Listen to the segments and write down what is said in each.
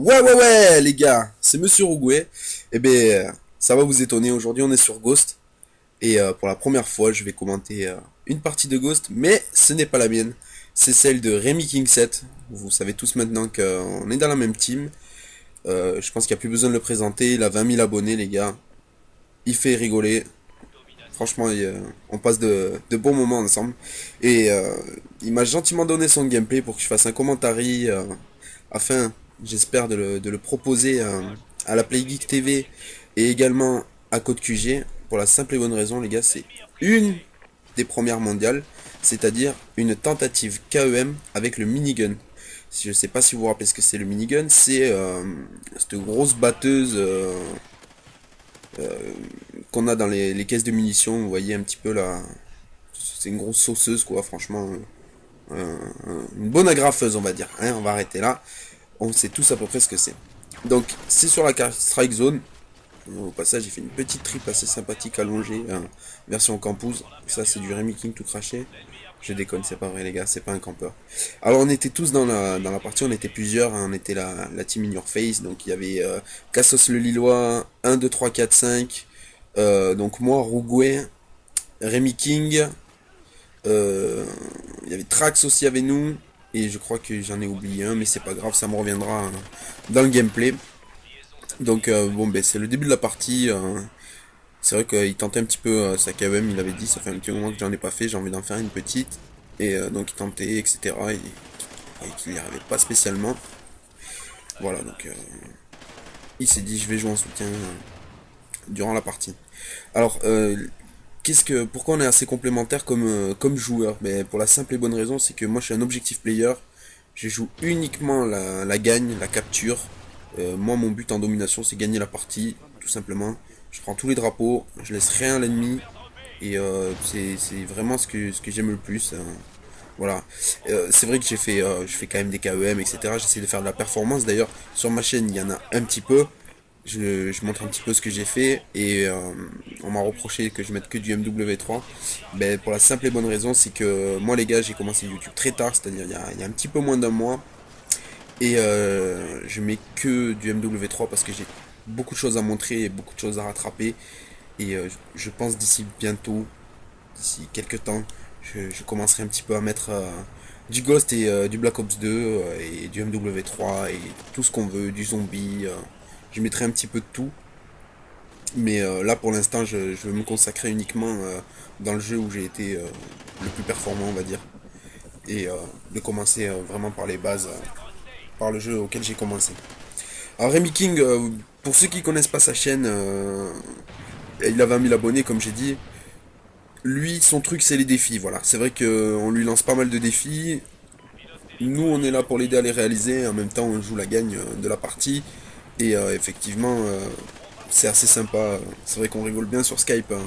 Ouais, les gars, c'est Monsieur Rougouet. Eh bien, ça va vous étonner, aujourd'hui on est sur Ghost. Et pour la première fois, je vais commenter une partie de Ghost, mais ce n'est pas la mienne. C'est celle de Rémi King 7. Vous savez tous maintenant qu'on est dans la même team. Je pense qu'il n'y a plus besoin de le présenter. Il a 20 000 abonnés, les gars. Il fait rigoler. Franchement, on passe de bons moments ensemble. Et il m'a gentiment donné son gameplay pour que je fasse un commentaire afin, j'espère, de le proposer à la Play Geek TV et également à Code QG pour la simple et bonne raison, les gars, c'est une des premières mondiales, c'est-à-dire une tentative KEM avec le minigun. Je sais pas si vous vous rappelez ce que c'est le minigun, c'est cette grosse batteuse qu'on a dans les caisses de munitions, vous voyez un petit peu là, c'est une grosse sauceuse quoi, franchement, une bonne agrafeuse on va dire, hein, on va arrêter là, on sait tous à peu près ce que c'est. Donc c'est sur la carte Strike Zone. Au passage, j'ai fait une petite trip assez sympathique allongée, version campus. Ça, c'est du Rémi King tout craché. Je déconne, c'est pas vrai, les gars, c'est pas un campeur. Alors, on était tous dans la partie, on était plusieurs, hein, on était la team In Your Face. Donc, il y avait Cassos le Lillois, 1, 2, 3, 4, 5. Donc, moi, Rougouet, Rémi King. Il y avait Trax aussi avec nous. Et je crois que j'en ai oublié un, mais c'est pas grave, ça me reviendra dans le gameplay. Donc bon ben c'est le début de la partie. C'est vrai qu'il tentait un petit peu sa KM, il avait dit ça fait un petit moment que j'en ai pas fait, j'ai envie d'en faire une petite. Et donc il tentait, etc. Et qu'il n'y arrivait pas spécialement. Voilà donc il s'est dit je vais jouer en soutien durant la partie. Alors pourquoi on est assez complémentaires comme joueur? Mais pour la simple et bonne raison c'est que moi je suis un objectif player. Je joue uniquement la gagne, la capture. Moi, mon but en domination, c'est gagner la partie, tout simplement. Je prends tous les drapeaux, je laisse rien à l'ennemi, et c'est vraiment ce que j'aime le plus. Voilà. C'est vrai que je fais quand même des KEM, etc. J'essaie de faire de la performance. D'ailleurs, sur ma chaîne, il y en a un petit peu. Je montre un petit peu ce que j'ai fait et on m'a reproché que je mette que du MW3. Ben, pour la simple et bonne raison, c'est que moi les gars, j'ai commencé YouTube très tard, c'est-à-dire il y a un petit peu moins d'un mois. Et je mets que du MW3 parce que j'ai beaucoup de choses à montrer et beaucoup de choses à rattraper. Et je pense d'ici bientôt, d'ici quelques temps, je commencerai un petit peu à mettre du Ghost et du Black Ops 2 et du MW3 et tout ce qu'on veut, du zombie. Je mettrai un petit peu de tout. Mais là pour l'instant je vais me consacrer uniquement dans le jeu où j'ai été le plus performant on va dire. Et de commencer vraiment par les bases, par le jeu auquel j'ai commencé. Alors Rémi King, pour ceux qui connaissent pas sa chaîne, il a 20 000 abonnés comme j'ai dit. Lui, son truc c'est les défis, voilà. C'est vrai qu'on lui lance pas mal de défis. Nous, on est là pour l'aider à les réaliser. En même temps, on joue la gagne de la partie. Et effectivement, c'est assez sympa. C'est vrai qu'on rigole bien sur Skype, hein.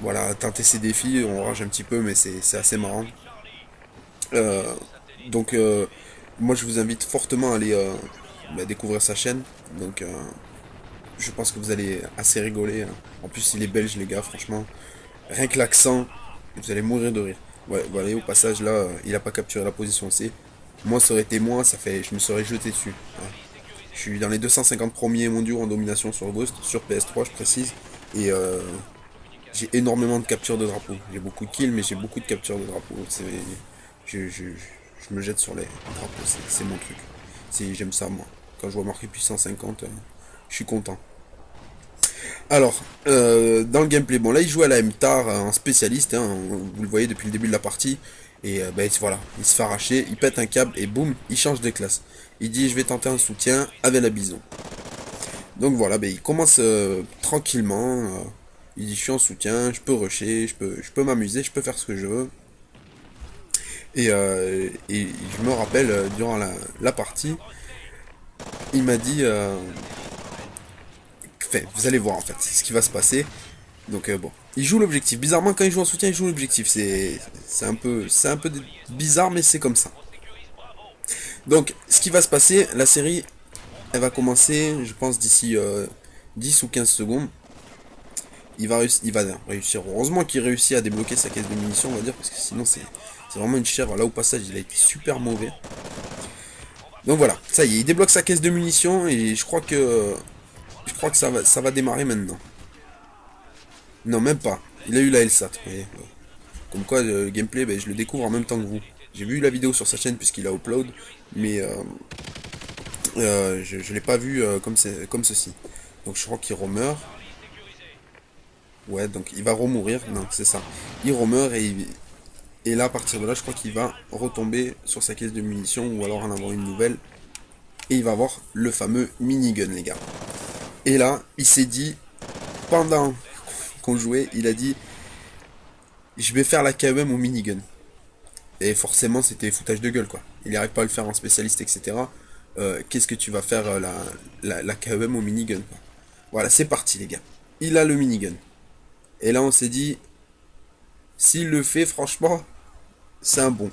Voilà, tenter ces défis, on rage un petit peu, mais c'est assez marrant. Euh, donc, moi, je vous invite fortement à aller découvrir sa chaîne. Donc, je pense que vous allez assez rigoler, hein. En plus, il est belge, les gars, franchement. Rien que l'accent, vous allez mourir de rire. Ouais, voilà, au passage, là, il a pas capturé la position C. Moi, ça aurait été moi, je me serais jeté dessus, hein. Je suis dans les 250 premiers mondiaux en domination sur Ghost, sur PS3, je précise. Et j'ai énormément de captures de drapeaux. J'ai beaucoup de kills, mais j'ai beaucoup de captures de drapeaux. Je me jette sur les drapeaux, c'est mon truc. J'aime ça, moi. Quand je vois marqué puissance 50, je suis content. Alors, dans le gameplay, bon là il joue à la MTAR en spécialiste, hein, vous le voyez depuis le début de la partie, et voilà, il se fait arracher, il pète un câble et boum, il change de classe. Il dit je vais tenter un soutien avec la bison. Donc voilà, il commence tranquillement, il dit je suis en soutien, je peux rusher, je peux m'amuser, je peux faire ce que je veux. Et je me rappelle, durant la partie, il m'a dit, enfin, vous allez voir en fait, c'est ce qui va se passer. Donc bon, il joue l'objectif. Bizarrement, quand il joue en soutien, il joue l'objectif. C'est un peu bizarre, mais c'est comme ça. Donc, ce qui va se passer, la série, elle va commencer, je pense d'ici 10 ou 15 secondes. Il va réussir. Heureusement qu'il réussit à débloquer sa caisse de munitions, on va dire, parce que sinon c'est vraiment une chèvre. Là au passage, il a été super mauvais. Donc voilà, ça y est, il débloque sa caisse de munitions et je crois que ça va démarrer maintenant. Non, même pas. Il a eu la LSAT. Vous voyez. Comme quoi, le gameplay, ben, je le découvre en même temps que vous. J'ai vu la vidéo sur sa chaîne puisqu'il a upload, mais je l'ai pas vu comme ceci. Donc je crois qu'il remeurt. Ouais, donc il va remourir. Non, c'est ça. Il remeurt et là, à partir de là, je crois qu'il va retomber sur sa caisse de munitions ou alors en avoir une nouvelle. Et il va avoir le fameux minigun, les gars. Et là, il s'est dit, pendant qu'on jouait, il a dit, je vais faire la KEM au minigun. Et forcément, c'était foutage de gueule, quoi. Il n'arrive pas à le faire en spécialiste, etc. Qu'est-ce que tu vas faire la KEM au minigun, quoi. Voilà, c'est parti, les gars. Il a le minigun. Et là, on s'est dit, s'il le fait, franchement, c'est un bon.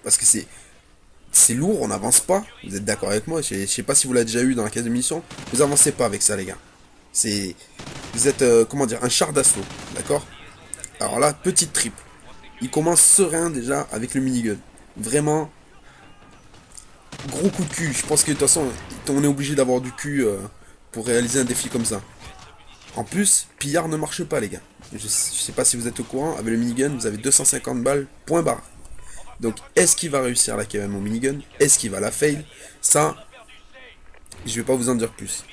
Parce que c'est lourd, on n'avance pas. Vous êtes d'accord avec moi? Je sais pas si vous l'avez déjà eu dans la caisse de munitions. Vous avancez pas avec ça, les gars. C'est, vous êtes, comment dire, un char d'assaut, d'accord? Alors là, petite trip. Il commence serein déjà avec le minigun. Vraiment, gros coup de cul. Je pense que de toute façon, on est obligé d'avoir du cul pour réaliser un défi comme ça. En plus, pillard ne marche pas, les gars. Je sais pas si vous êtes au courant, avec le minigun, vous avez 250 balles, point barre. Donc, est-ce qu'il va réussir la KM au minigun? Est-ce qu'il va la fail? Ça, je vais pas vous en dire plus.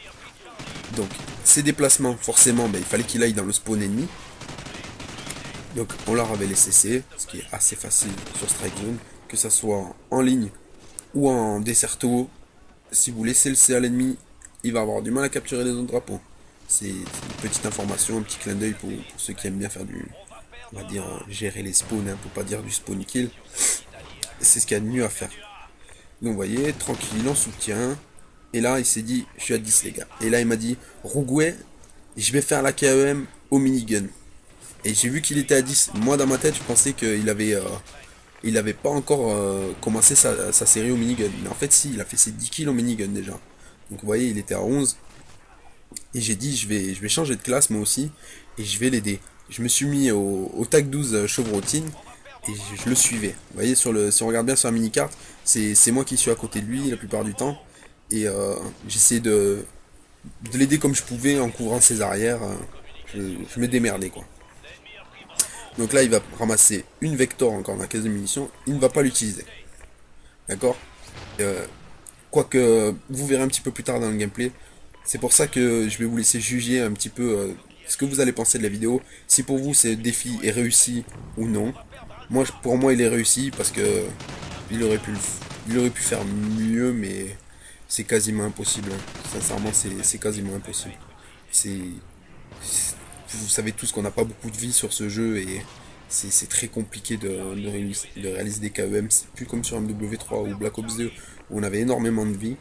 Donc, ses déplacements, forcément, ben, il fallait qu'il aille dans le spawn ennemi. Donc, on leur avait laissé C, ce qui est assez facile sur Strike Zone, que ça soit en ligne ou en desserto. Si vous laissez le C à l'ennemi, il va avoir du mal à capturer les autres drapeaux. C'est une petite information, un petit clin d'œil pour ceux qui aiment bien faire on va dire, gérer les spawns, hein, pour pas dire du spawn kill. C'est ce qu'il y a de mieux à faire. Donc vous voyez, tranquille, en soutien. Et là, il s'est dit, je suis à 10, les gars. Et là, il m'a dit, Rougouet, je vais faire la KEM au minigun. Et j'ai vu qu'il était à 10. Moi, dans ma tête, je pensais il avait pas encore commencé sa série au minigun. Mais en fait, si, il a fait ses 10 kills au minigun déjà. Donc vous voyez, il était à 11. Et j'ai dit, je vais changer de classe moi aussi. Et je vais l'aider. Je me suis mis au tag 12 chevrotine. Et je le suivais. Vous voyez, si on regarde bien sur la mini-carte, c'est moi qui suis à côté de lui la plupart du temps. Et j'essayais de l'aider comme je pouvais en couvrant ses arrières. Je me démerdais, quoi. Donc là, il va ramasser une Vector encore dans la caisse de munitions. Il ne va pas l'utiliser. D'accord. euh, Quoique, vous verrez un petit peu plus tard dans le gameplay. C'est pour ça que je vais vous laisser juger un petit peu ce que vous allez penser de la vidéo. Si pour vous, ce défi est réussi ou non. Pour moi, il est réussi parce que il aurait pu faire mieux, mais c'est quasiment impossible, hein. Sincèrement, c'est quasiment impossible. C'est, vous savez tous qu'on n'a pas beaucoup de vie sur ce jeu et c'est très compliqué de réaliser des KEM. C'est plus comme sur MW3 ou Black Ops 2 où on avait énormément de vie.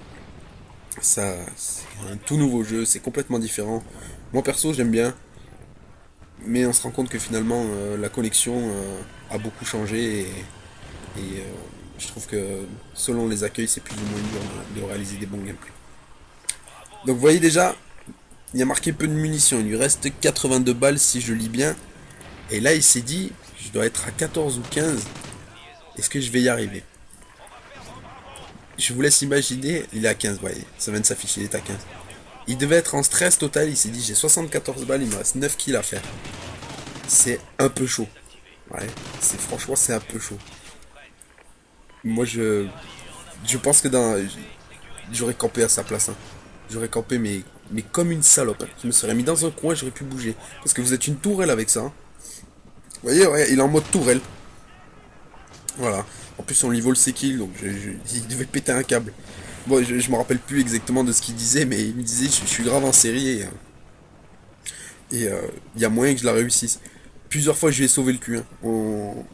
Ça, c'est un tout nouveau jeu, c'est complètement différent. Moi perso, j'aime bien, mais on se rend compte que finalement la connexion a beaucoup changé et je trouve que selon les accueils, c'est plus ou moins dur de réaliser des bons gameplays. Donc vous voyez déjà, il y a marqué peu de munitions, il lui reste 82 balles si je lis bien. Et là il s'est dit, je dois être à 14 ou 15, est-ce que je vais y arriver? Je vous laisse imaginer, il est à 15, voyez, ça vient de s'afficher, il est à 15. Il devait être en stress total, il s'est dit j'ai 74 balles, il me reste 9 kills à faire. C'est un peu chaud. Ouais, franchement c'est un peu chaud. Moi je pense que j'aurais campé à sa place, hein. J'aurais campé mais comme une salope, hein. Je me serais mis dans un coin, j'aurais pu bouger. Parce que vous êtes une tourelle avec ça, hein. Vous voyez, ouais, il est en mode tourelle. Voilà. En plus on lui vole ses kills, donc il devait péter un câble. Bon, je me rappelle plus exactement de ce qu'il disait, mais il me disait je suis grave en série et il y a moyen que je la réussisse. Plusieurs fois je lui ai sauvé le cul, hein. Vous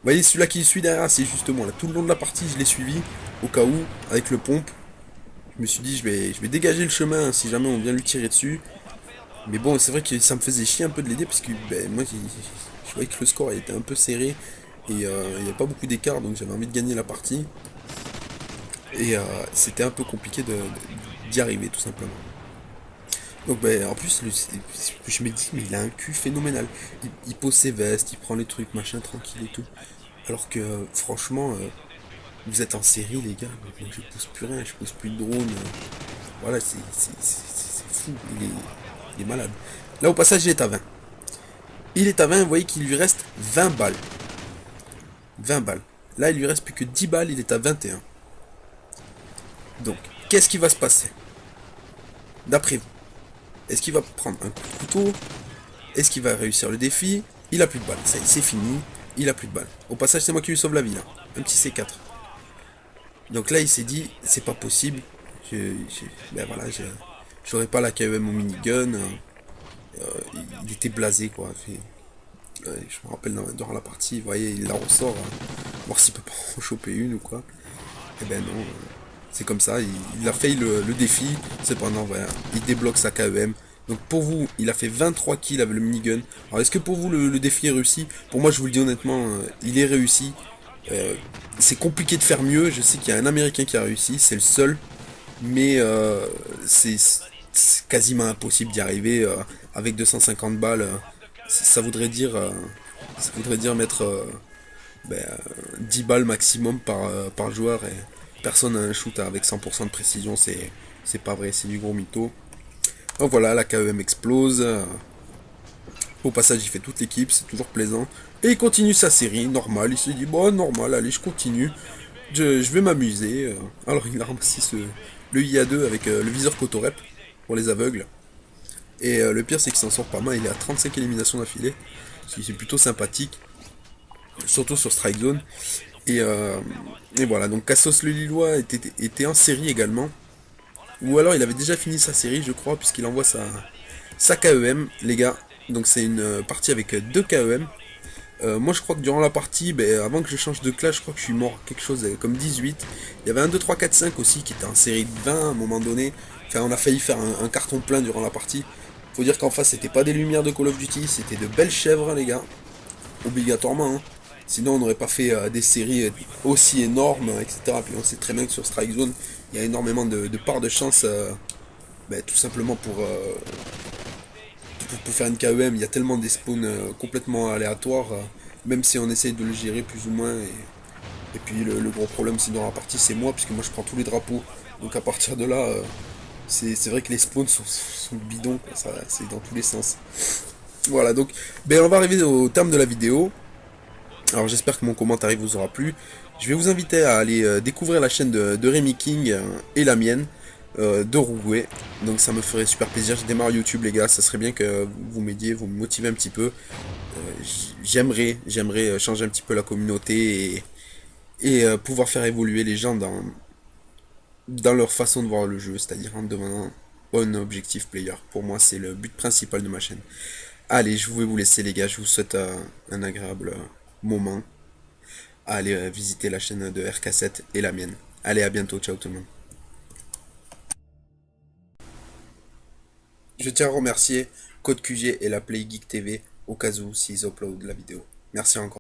voyez celui-là qui suit derrière, c'est justement là. Tout le long de la partie je l'ai suivi, au cas où, avec le pompe. Je me suis dit je vais dégager le chemin, hein, si jamais on vient lui tirer dessus. Mais bon, c'est vrai que ça me faisait chier un peu de l'aider parce que ben, moi je voyais que le score était un peu serré et il n'y avait pas beaucoup d'écart, donc j'avais envie de gagner la partie. Et c'était un peu compliqué d'y arriver tout simplement. Donc ben, en plus, je me dis, mais il a un cul phénoménal. Il pose ses vestes, il prend les trucs, machin, tranquille et tout. Alors que franchement, vous êtes en série, les gars. Moi, je pousse plus rien, je pousse plus de drone. Voilà, c'est fou. Il est malade. Là, au passage, il est à 20. Il est à 20, vous voyez qu'il lui reste 20 balles. 20 balles. Là, il lui reste plus que 10 balles, il est à 21. Donc, qu'est-ce qui va se passer? D'après vous, est-ce qu'il va prendre un coup de couteau? Est-ce qu'il va réussir le défi? Il a plus de balles, ça y est, c'est fini. Il a plus de balles. Au passage, c'est moi qui lui sauve la vie, là. Un petit C4. Donc là, il s'est dit, c'est pas possible. Ben voilà, j'aurais pas la KEM au minigun. Il était blasé, quoi. Je me rappelle durant la partie, vous voyez, il la ressort. Voir s'il peut pas en choper une ou quoi. Eh ben non, c'est comme ça, il a fait le défi, cependant voilà, il débloque sa KEM. Donc pour vous, il a fait 23 kills avec le minigun. Alors est-ce que pour vous le défi est réussi? Pour moi je vous le dis honnêtement, il est réussi. Euh, c'est compliqué de faire mieux, je sais qu'il y a un américain qui a réussi, c'est le seul. Mais c'est quasiment impossible d'y arriver avec 250 balles. Ça voudrait dire, mettre 10 balles maximum par joueur et personne n'a un shoot avec 100% de précision, c'est pas vrai, c'est du gros mytho. Donc voilà, la KEM explose. Au passage, il fait toute l'équipe, c'est toujours plaisant. Et il continue sa série, normal. Il se dit, bon, normal, allez, je continue. Je vais m'amuser. Alors, il a ramassé le IA2 avec le viseur Cotorep pour les aveugles. Et le pire, c'est qu'il s'en sort pas mal. Il est à 35 éliminations d'affilée. Ce qui est plutôt sympathique. Surtout sur Strike Zone. Et, euh, et voilà, donc Cassos le Lillois était en série également. Ou alors il avait déjà fini sa série, je crois, puisqu'il envoie sa KEM, les gars. Donc c'est une partie avec 2 KEM. Moi je crois que durant la partie, avant que je change de classe, je crois que je suis mort quelque chose comme 18. Il y avait un 2 3 4 5 aussi qui était en série de 20 à un moment donné. Enfin on a failli faire un carton plein durant la partie. Faut dire qu'en face c'était pas des lumières de Call of Duty, c'était de belles chèvres les gars. Obligatoirement. Hein. Sinon on n'aurait pas fait des séries aussi énormes, etc. Puis on sait très bien que sur Strike Zone, il y a énormément de parts de chance, tout simplement pour faire une KEM, il y a tellement des spawns complètement aléatoires, même si on essaye de le gérer plus ou moins. Et puis le gros problème c'est dans la partie, c'est moi, puisque moi je prends tous les drapeaux. Donc à partir de là, c'est vrai que les spawns sont bidons, quoi. Ça, c'est dans tous les sens. Voilà, donc on va arriver au terme de la vidéo. Alors j'espère que mon commentaire vous aura plu. Je vais vous inviter à aller découvrir la chaîne de Rémi King et la mienne de Rourouet. Donc ça me ferait super plaisir. Je démarre YouTube les gars, ça serait bien que vous m'aidiez, vous me motivez un petit peu. J'aimerais changer un petit peu la communauté et pouvoir faire évoluer les gens dans leur façon de voir le jeu, c'est-à-dire en devenant un objectif player. Pour moi c'est le but principal de ma chaîne. Allez, je vais vous laisser les gars, je vous souhaite un agréable moment à aller visiter la chaîne de RK7 et la mienne. Allez, à bientôt, ciao tout le monde. Je tiens à remercier Code QG et la Play Geek TV au cas où s'ils uploadent la vidéo. Merci encore.